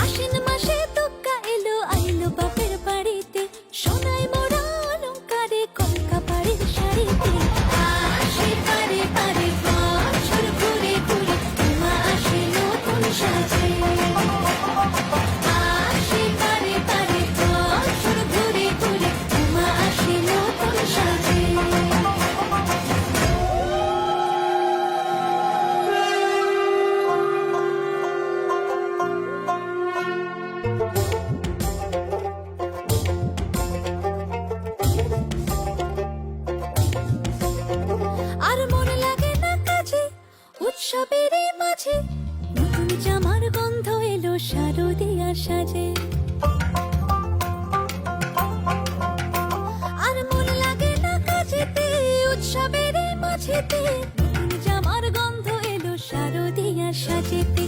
আশ্বিন মাসে তোকা এলো আইলো বাপের বাড়িতে, সোনায় মোড়া অলংকারে কলকা বাড়ির শাড়িতে। আসে পারে পারে বছর ঘুরে ঘুরে, মা আসে নতুন সাজে। আসে পারে পারে বছর ঘুরে ঘুরে, মা আসে নতুন সাজে। আর মন লাগে না কাজে, উৎসবের মাঝে নতুন জামার গন্ধ এলো শারদিয়ার সাজে। আর মন লাগে না কাজেতে, উৎসবের মাঝেতে নতুন জামার গন্ধ এলো শারদিয়ার সাজেতে।